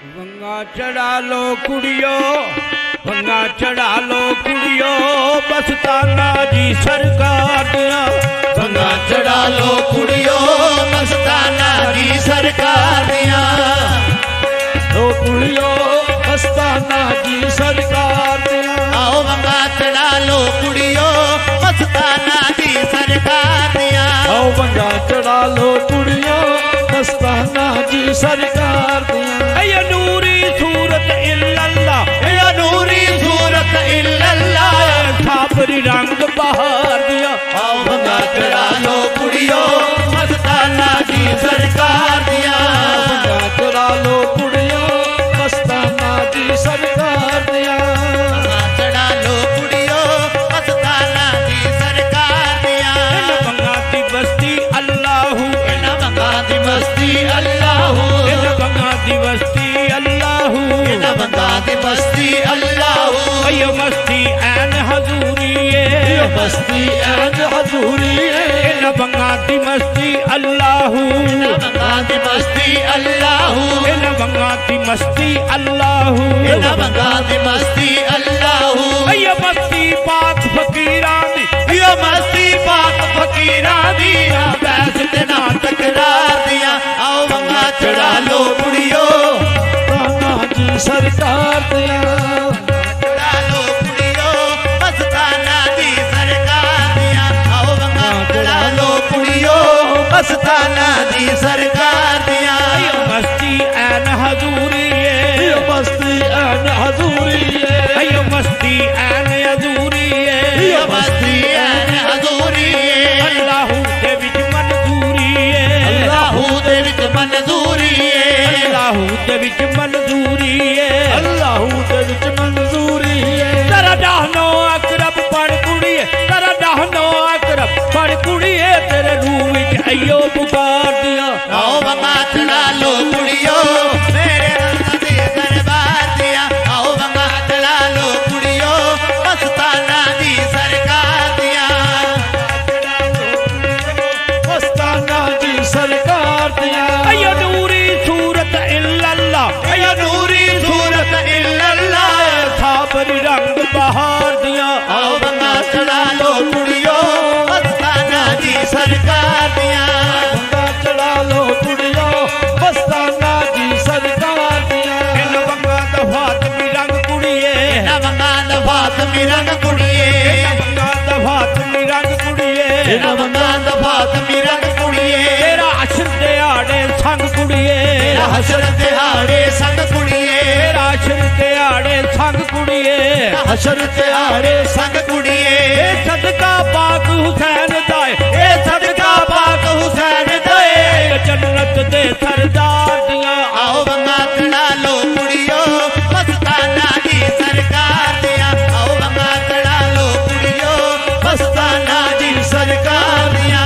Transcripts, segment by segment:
वंगा चढ़ा लो कुड़ियो, वंगा चढ़ा लो कुड़ियो, मस्ताना जी सरकार दिया। वंगा चढ़ा लो कुड़ियो, मस्ताना जी सरकार दिया। लो कुड़ियो मस्ताना जी सरकार दिया। आओ वंगा चढ़ा लो कुड़ियो, मस्ताना जी सरकार दिया। आओ वंगा चढ़ा लो कुड़ियो, मस्ताना जी सरकार दिया। या नूरी सूरत इल्लल्लाह, या नूरी सूरत इल्लल्लाह, साबरी रंग बहार दिया। आओ वंगा चढ़ा लो कुड़ियो, मस्ताना जी सरकार दिया। वंगा चढ़ा लो कुड़ियो, मस्ताना जी सरकार दिया। वंगा चढ़ा लो कुड़ियो, मस्ताना जी सरकार दिया। वंगा दी बस्ती अल्लाहू, वंगा दी बस्ती अल्लाहू, वंगा दी बस्ती अल्लाहू, वंगा दी बस्ती अल्लाहू। अयो मस्ती ऐन हजूरी है, बस्ती ऐन हजूरी है। वंगा दी मस्ती अल्लाहू, वंगा दी बस्ती अल्लाहू, वंगा दी मस्ती अल्लाहू, वंगा दी मस्ती अल्लाहू। अयो मस्ती पाक फकीरा दी, यो मस्ती पाक फकीरा दी, बैस ते ना तकरार दिया। आओ वंगा चढ़ा लो कुड़ियो, मस्ताना जी सरकार दिया। चढ़ा लो कुड़ियो, मस्ताना जी सरकार दिया। आओ वंगा चढ़ा लो कुड़ियो, मस्ताना जी सरकार दिया। मस्ती ऐन हजूरी है, मस्ती ऐन हजूरी है। अयो मस्ती ऐन हजूरी है, मस्ती ऐन हजूरी है। अल्लाहू दे विच मंजूरी है, अल्लाहू दे विच मंजूरी है। अल्लाहू दे विच मंजूरी है, अल्लाहू दे विच मंजूरी है। तेरा डाहनो अकरब पड़ कुड़िए, तेरा डाहनो अकरब पड़ कुड़िए, तेरे रूह विच अयो पुकार दिया। आओ वंगा चढ़ा लो कुड़ियो, मेरे रब दे दरबार दिया। आओ वंगा चढ़ा लो कुड़ियो, मस्ताना जी सरकार दिया। मस्ताना जी सरकार दिया। अयो नूरी सूरत इल्लल्लाह, या नूरी सूरत इल्लल्लाह, साबरी रंग बहार दिया। आओ वंगा चढ़ा लो कुड़ियो, मस्ताना जी सरकार दिया। वंगा चढ़ा लो कुड़ियो, मस्ताना जी सरकार दिया। इन वंगा दफात मी रंग कुड़िए, ना वंगा दफात मी रंग कुड़िए, वंगा दफात मी रंग कुड़िए, ना वंगा दफात मी रंग कुड़िए। तेरा अशर दिहाड़े संग कुड़िए, तेरा हशर दिहाड़े संग कुड़िए, तेरा अशर दिहाड़े संग कुड़िए, हशर दिहाड़े संग कुड़िए। ए सदका पाक हुसैन दाए, ए सदका पाक हुसैन दे, जन्नत दे सरदार दिया। आओ वंगा चढ़ा लो कुड़ियो, मस्ताना जी सरकार दिया। आओ वंगा चढ़ा लो कुड़ियो, मस्ताना जी सरकार दिया।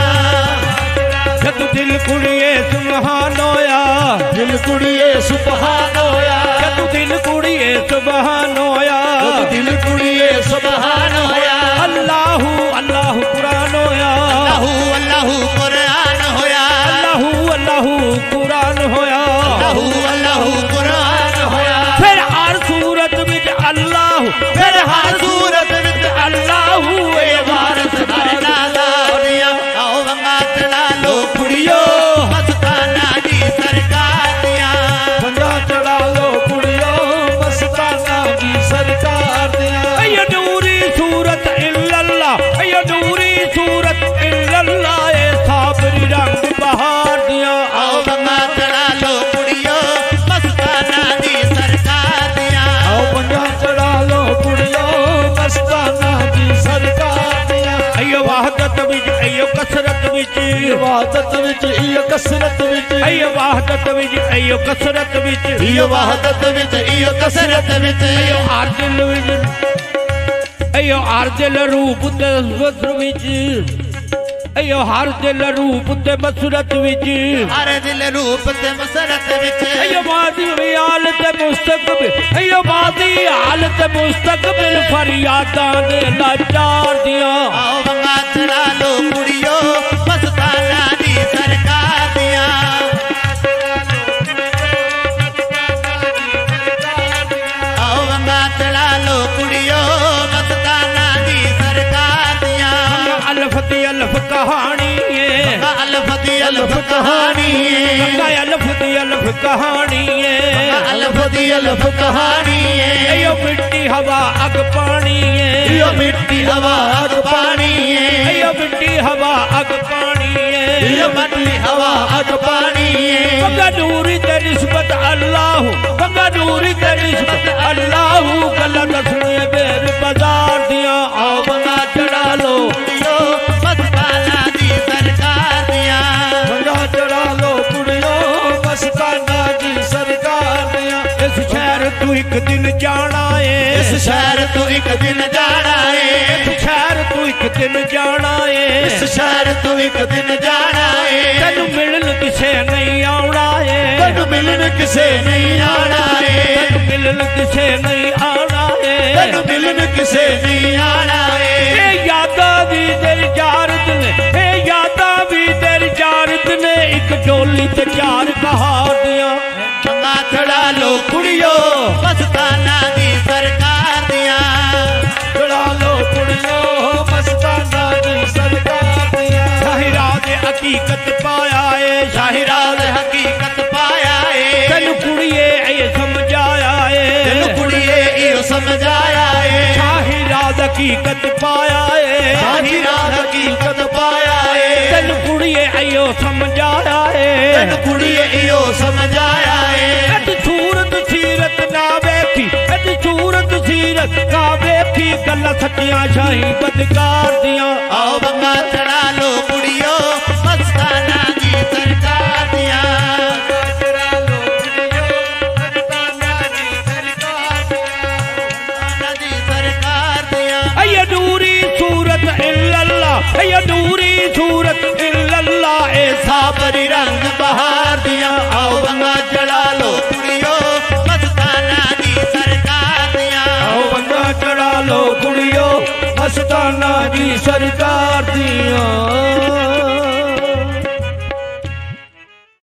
जद दिल कुड़िए सुबहान होया, दिल कुड़िए सुबहान होया, जद दिल कुड़िए सुबहान होया, दिल कुड़िए सुबहान होया। अल्लाहू अल्लाहू कुरान होया, अल्लाहू अल्लाहू कुरान होया, अल्लाहू अल्लाहू कुरान होया। अल्लाहू अल्लाहू कुरान होया। फिर हर सूरत विच अल्लाहू, फिर हर सूरत विच अल्लाहू, ए वारस हर नाला दिया। आओ वंगा चढ़ा लो कुड़ियो, मस्ताना जी सरकार दिया। वंगा चढ़ा लो कुड़ियो, मस्ताना जी सरकार दिया। अयो नूरी सूरत इल्लल्लाह, अयो नूरी सूरत इल्लल्लाह, ए साबरी रंग बहार दिया। आओ वंगा चढ़ा लो कुड़ियो, मस्ताना जी सरकार दिया। आओ वंगा चढ़ा लो कुड़ियो, मस्ताना जी सरकार दिया। अयो वहदत विच अयो कसरत विच, वहदत विच अयो कसरत विच, अयो वहदत विच अयो कसरत विच, इयो वहदत विच इयो कसरत विच, अयो आर्दिल विच, अयो आर्दिल रूप ते वस्र विच, अयो हर दिल रूप ते मसरत विच, हर दिल रूप ते मसरत विच, अयो मादी हाल ते मुस्तकबिल, अयो मादी हाल ते मुस्तकबिल, फरियादां दे लाचार दिया। आओ वंगा चढ़ा लो कुड़ियो, मस्ताना जी सरकार दिया। दी अल्फ कहानी है अल्फ दी अल्फ कहानी गंगा अल्फ दी अल्फ कहानी है अल्फ दी अल्फ कहानी है यो मिट्टी हवा अग पानी है यो मिट्टी हवा अग पानी है यो मिट्टी हवा अग पानी है यो मिट्टी हवा अग पानी है बंगा नूरी ते निस्बत अल्लाह बंगा नूरी ते निस्बत अल्लाह गल्ला दसने बेर बाजार दिया आओ बंगा चढ़ा लो कुड़ियो मस्ताना दी सरकार दिया बंगा चढ़ा लो कुड़ियो मस्ताना दी सरकार दिया इस शहर तू एक दिन जाना है इस शहर तू एक दिन जाना है इस शहर तू एक दिन जाना है इस शहर तू एक दिन जाना है तेन मिलन किसे नहीं आना है तेन मिलन किसे नहीं आना है तेन मिलन किसे नहीं आना है तेन मिलन किसे नहीं आना है यादा भी तेरी जारत ने यादा भी तेरी जारत ने एक डोली ते चार कहार दिया बंगा चढ़ा लो कुड़ियो मस्ताना दी सरकार दिया चढ़ा लो कुड़ियो मस्ताना दी सरकार दिया शाहिरा ने हकीकत पाया है शाहिरा ने हकीकत पाया है तेन कुड़िए ये समझाया है तेन कुड़िए यो समझाया है शाहिरा हकीकत पाया है शाहिरा हकीकत पाया है तेन कुड़िए यो समझाया है तेन कुड़िए यो समझाया है सूरत सीरत ना वेखी सूरत सीरत ना वेखी गल्ला सच्चियां शाही बदकार दिया आओ बंगा चढ़ा लो कुड़ियो मस्ताना दी सरकार दिया चढ़ा लो कुड़ियो मस्ताना दी सरकार दिया अय नूरी सूरत इल्लल्लाह अय नूरी सूरत इल्लल्लाह ए साबरी रंग बहार दिया आओ बंगा चढ़ा लो कुड़ियो मस्ताना दी सरकार दिया आओ बंगा चढ़ा लो कुड़ियो मस्ताना दी सरकार दिया